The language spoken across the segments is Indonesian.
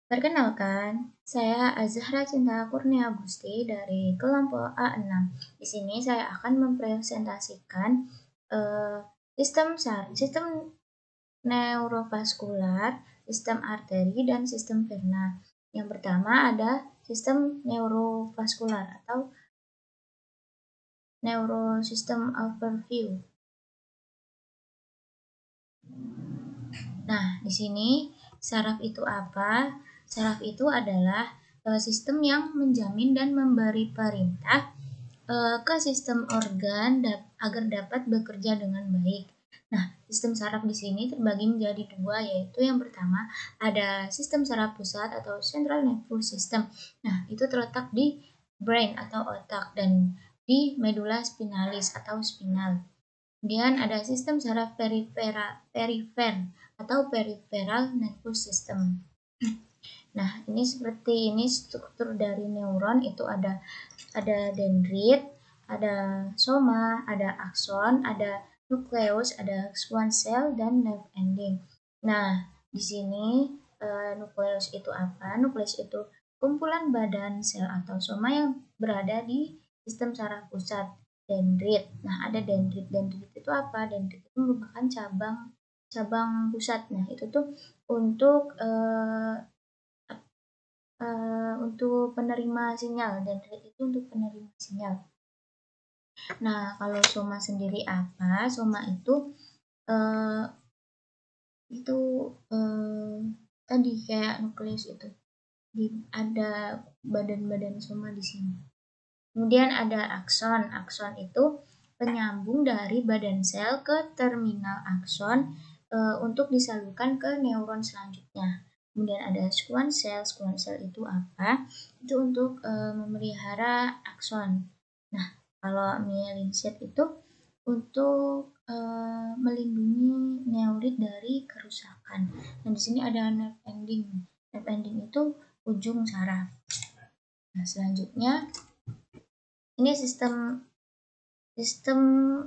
Perkenalkan, saya Azahra Cinta Kurnia Agusti dari kelompok A6. Di sini saya akan mempresentasikan eh, sistem neurovaskular, sistem arteri, dan sistem vena. Yang pertama ada sistem neurovaskular atau neurosystem overview. Nah, di sini saraf itu apa? Saraf itu adalah sistem yang menjamin dan memberi perintah ke sistem organ agar dapat bekerja dengan baik. Nah, sistem saraf di sini terbagi menjadi dua, yaitu yang pertama ada sistem saraf pusat atau central nervous system. Nah, itu terletak di brain atau otak dan di medulla spinalis atau spinal. Kemudian ada sistem saraf perifer atau peripheral nervous system. Nah, ini seperti ini struktur dari neuron itu ada dendrit, ada soma, ada akson, ada nukleus, ada squamous cell dan nerve ending. Nah, di sini nukleus itu apa? Nukleus itu kumpulan badan sel atau soma yang berada di sistem saraf pusat. Dendrit. Nah, ada dendrit. Dendrit itu apa? Dendrit itu merupakan cabang pusat. Nah, itu tuh untuk untuk penerima sinyal. Dendrit itu untuk penerima sinyal. Nah, kalau soma sendiri apa? Soma eh, itu eh, tadi kayak nukleus itu. Ada badan-badan soma di sini. Kemudian ada akson. Akson itu penyambung dari badan sel ke terminal akson untuk disalurkan ke neuron selanjutnya. Kemudian ada squamous cell. Squamous cell itu apa? Itu untuk memelihara akson. Nah, kalau myelin sheath itu untuk melindungi neurit dari kerusakan. Dan di sini ada nerve ending. Nerve ending itu ujung saraf. Nah, selanjutnya ini sistem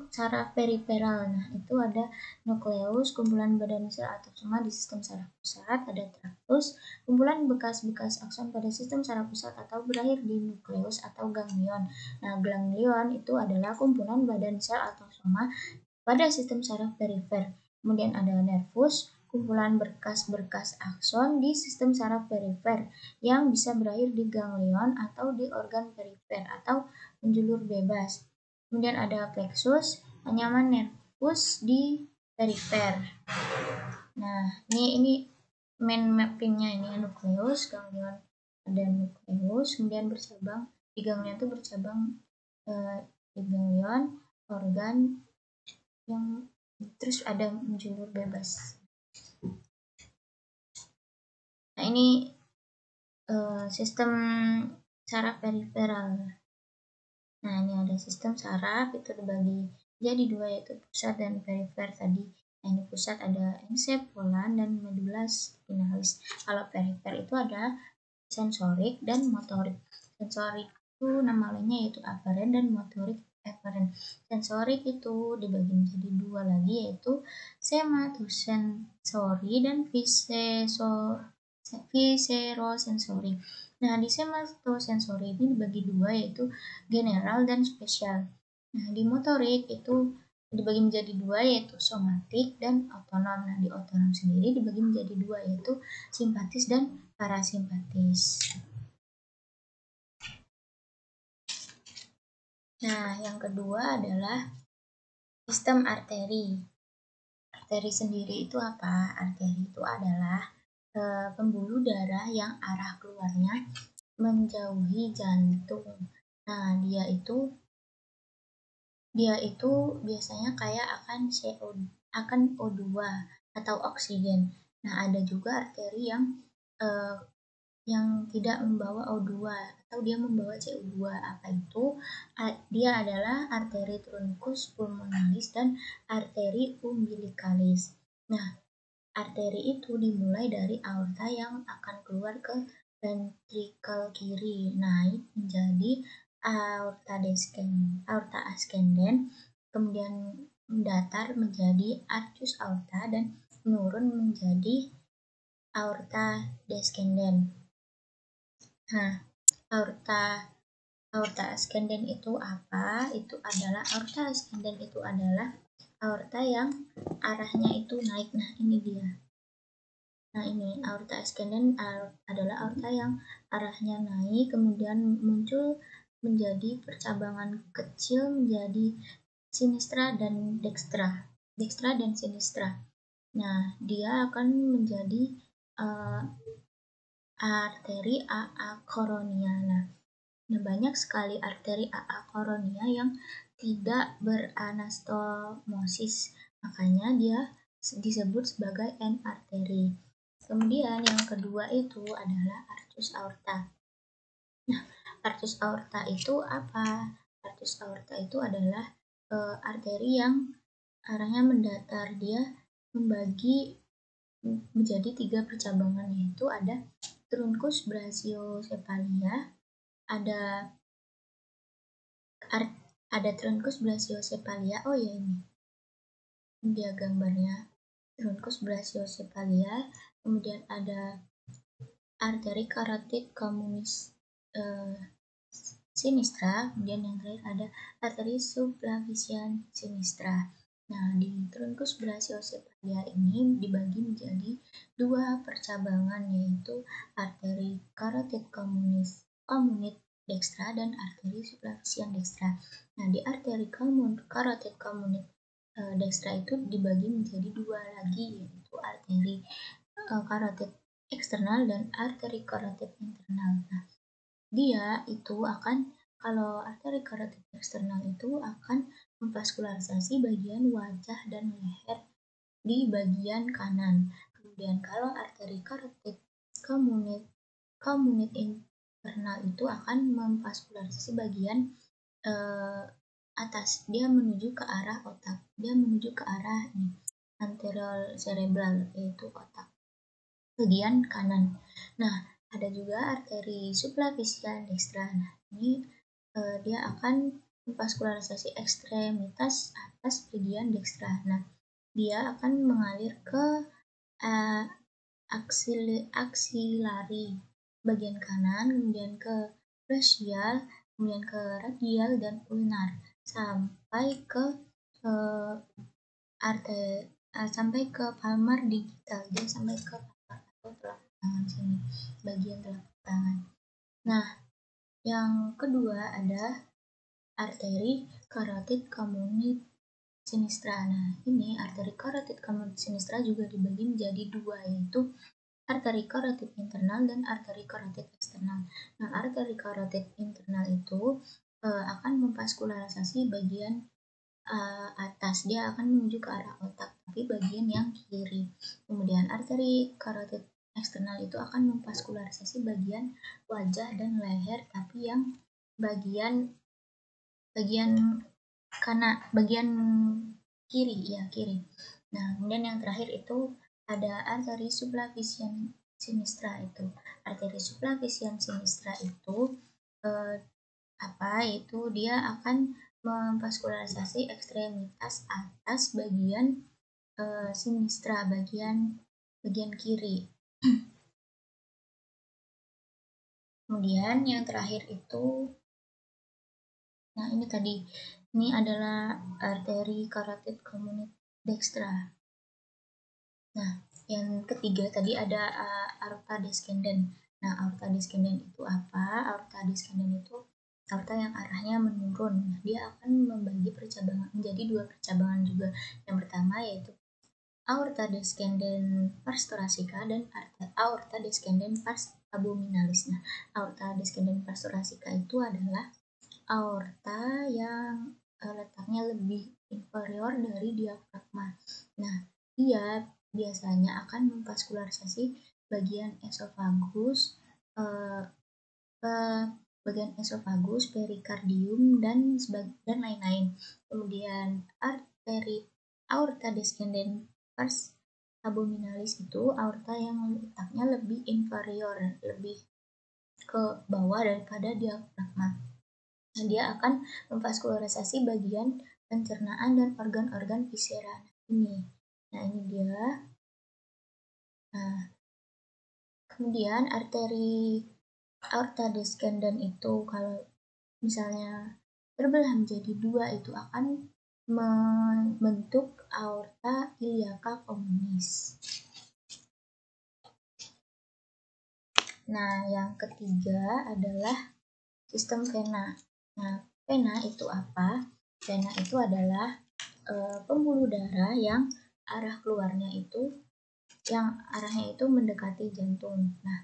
saraf periferal. Nah, itu ada nukleus, kumpulan badan sel atau soma di sistem saraf pusat, ada traktus, kumpulan bekas-bekas akson pada sistem saraf pusat atau berakhir di nukleus atau ganglion. Nah, ganglion itu adalah kumpulan badan sel atau soma pada sistem saraf perifer. Kemudian ada nervus, kumpulan berkas-berkas akson di sistem saraf perifer yang bisa berakhir di ganglion atau di organ perifer atau menjulur bebas. Kemudian ada plexus, anyaman nervus di perifer. Nah, ini main mappingnya ini nukleus, ganglion ada nukleus, kemudian bercabang di ganglion itu bercabang di ganglion organ yang terus ada menjulur bebas. Nah, ini sistem saraf periferal. Nah, ini ada sistem saraf itu dibagi jadi dua, yaitu pusat dan perifer tadi. Nah, ini pusat ada encephalon dan medulla spinalis. Kalau perifer itu ada sensorik dan motorik. Sensorik itu nama lainnya yaitu aferen dan motorik eferen. Sensorik itu dibagi menjadi dua lagi, yaitu sematosensori dan viserosensori. Nah, di sematosensori ini dibagi dua, yaitu general dan spesial. Nah, di motorik itu dibagi menjadi dua, yaitu somatik dan otonom. Nah, di otonom sendiri dibagi menjadi dua, yaitu simpatis dan parasimpatis. Nah, yang kedua adalah sistem arteri. Arteri sendiri itu apa? Arteri itu adalah pembuluh darah yang arah keluarnya menjauhi jantung. Nah, dia itu biasanya kaya akan O2 atau oksigen. Nah, ada juga arteri yang tidak membawa O2 atau dia membawa CO2. Apa itu? Dia adalah arteri truncus pulmonalis dan arteri umbilicalis. Nah, arteri itu dimulai dari aorta yang akan keluar ke ventrikel kiri, naik menjadi aorta ascendens, kemudian mendatar menjadi arcus aorta dan menurun menjadi aorta descendens. Nah, aorta ascendens itu apa? Aorta ascendens itu adalah aorta yang arahnya itu naik. Nah, ini dia. Nah, ini aorta ascendens adalah aorta yang arahnya naik, kemudian muncul menjadi percabangan kecil menjadi sinistra dan dextra. Dextra dan sinistra. Nah, dia akan menjadi arteri AA koronia. Nah, banyak sekali arteri AA koronia yang tidak beranastomosis, makanya dia disebut sebagai N-arteri. Kemudian yang kedua itu adalah arcus aorta. Nah, arcus aorta itu apa? Arcus aorta itu adalah arteri yang arahnya mendatar. Dia membagi menjadi 3 percabangan, yaitu ada truncus brachiocephalia, ada truncus brachiocephalia. Oh ya, ini dia gambarnya, truncus brachiocephalia. Kemudian ada arteri carotid communis sinistra. Kemudian yang terakhir ada arteri subclavian sinistra. Nah, di truncus brachiocephalia ini dibagi menjadi 2 percabangan, yaitu arteri carotid communis dextra dan arteri subclavian dextra. Nah, di arteri carotid communis dextra itu dibagi menjadi 2 lagi, yaitu arteri carotid eksternal dan arteri carotid internal. Nah, dia itu akan, kalau arteri carotid eksternal itu akan memvaskularisasi bagian wajah dan leher di bagian kanan. Kemudian kalau arteri carotid communis internal itu akan memvaskularisasi bagian atas. Dia menuju ke arah otak. Dia menuju ke arah anterior cerebral, yaitu otak bagian kanan. Nah, ada juga arteri subclavian dextra. Nah, ini dia akan memvaskularisasi ekstremitas atas bagian dextra. Nah, dia akan mengalir ke aksilari bagian kanan, kemudian ke brachial, kemudian ke radial dan ulnar, sampai ke sampai ke palmar digital. Dia sampai ke palmar atau telapak tangan sini, bagian telapak tangan. Nah, yang kedua ada arteri carotid communis sinistra. Nah, ini arteri carotid communis sinistra juga dibagi menjadi 2, yaitu arteri carotid internal dan arteri carotid eksternal. Nah, arteri carotid internal itu akan memvaskularisasi bagian atas. Dia akan menuju ke arah otak, tapi bagian yang kiri. Kemudian arteri carotid eksternal itu akan memvaskularisasi bagian wajah dan leher, tapi yang bagian kiri, ya, kiri. Nah, kemudian yang terakhir itu ada arteri subclavian sinistra. Itu arteri subclavian sinistra itu itu dia akan memvaskularisasi ekstremitas atas bagian sinistra, bagian kiri. Kemudian yang terakhir itu, nah, ini adalah arteri carotid communis dextra. Nah, yang ketiga tadi ada aorta descendens. Nah, aorta descendens itu apa? Aorta descendens itu aorta yang arahnya menurun. Nah, dia akan membagi percabangan menjadi 2 percabangan juga. Yang pertama yaitu aorta descendens pars thoracica dan aorta descendens pars abdominalis. Nah, aorta descendens pars thoracica itu adalah aorta yang letaknya lebih inferior dari diafragma. Nah, dia biasanya akan memvaskularisasi bagian esofagus, perikardium dan lain-lain. Kemudian arteri aorta descendens pars abdominalis itu aorta yang letaknya lebih inferior, lebih ke bawah daripada diafragma. Nah, dia akan memvaskularisasi bagian pencernaan dan organ-organ viscera. Nah, ini dia. Nah, Kemudian arteri aorta descendens itu kalau misalnya terbelah menjadi dua itu akan membentuk aorta iliaca communis. Nah, yang ketiga adalah sistem vena. Nah, vena itu apa? Vena itu adalah pembuluh darah yang arahnya itu mendekati jantung. Nah,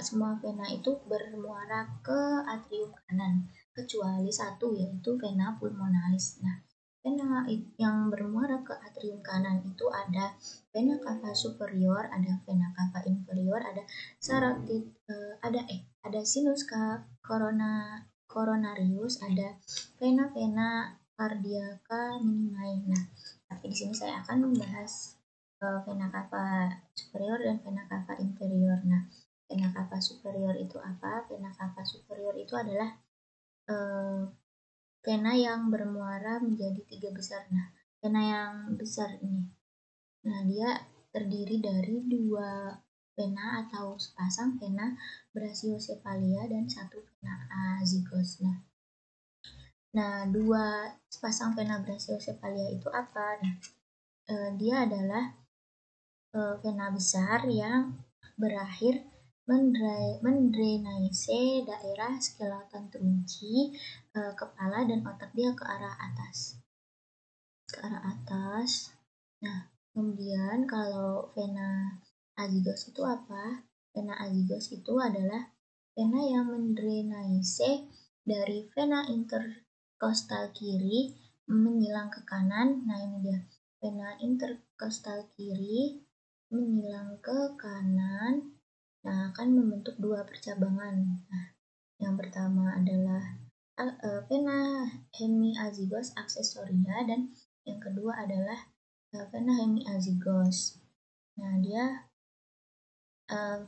semua vena itu bermuara ke atrium kanan, kecuali satu yaitu vena pulmonalis. Nah, vena yang bermuara ke atrium kanan itu ada vena cava superior, ada vena cava inferior, ada carotid, ada sinus coronarius, ada vena cardiaca minimae. Nah, tapi di sini saya akan membahas vena cava superior dan vena cava inferior. Nah, vena cava superior itu apa? Vena cava superior itu adalah vena yang bermuara menjadi tiga besar. Nah, vena yang besar ini, nah dia terdiri dari dua vena atau sepasang vena brachiocephalia dan satu vena azygos. Nah, dua sepasang vena brachiocephalia itu apa? Nah, dia adalah vena besar yang berakhir mendrainase daerah skeleton trunci, kepala dan otak dia ke arah atas. Nah, kemudian kalau vena azygos itu apa? Vena azygos itu adalah vena yang mendrainase dari vena interkostal kiri menyilang ke kanan. Nah, ini dia vena interkostal kiri menyilang ke kanan. Nah, akan membentuk dua percabangan. Nah, yang pertama adalah vena hemiazygos accessoria dan yang kedua adalah vena hemiazygos. Nah,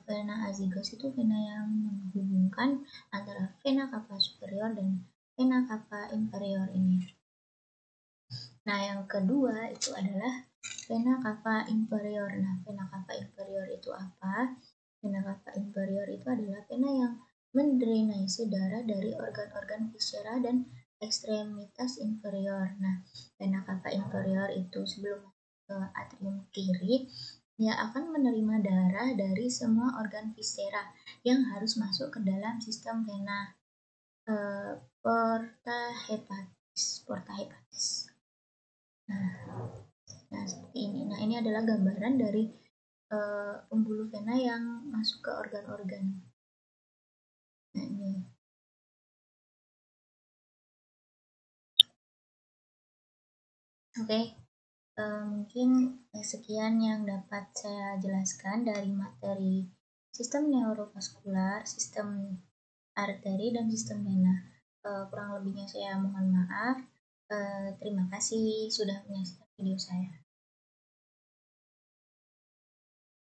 vena azygos itu vena yang menghubungkan antara vena cava superior dan vena cava inferior ini. Nah, yang kedua itu adalah vena cava inferior. Nah, vena cava inferior itu apa? Vena cava inferior itu adalah vena yang mendrainase darah dari organ-organ viscera dan ekstremitas inferior. Nah, vena cava inferior itu sebelum ke atrium kiri, dia akan menerima darah dari semua organ viscera yang harus masuk ke dalam sistem vena porta hepatis. Nah, seperti ini. Nah, ini adalah gambaran dari pembuluh vena yang masuk ke organ-organ. Nah, ini. Oke, mungkin sekian yang dapat saya jelaskan dari materi sistem neurovaskular, sistem arteri, dan sistem vena. Kurang lebihnya saya mohon maaf. Terima kasih sudah menyaksikan video saya.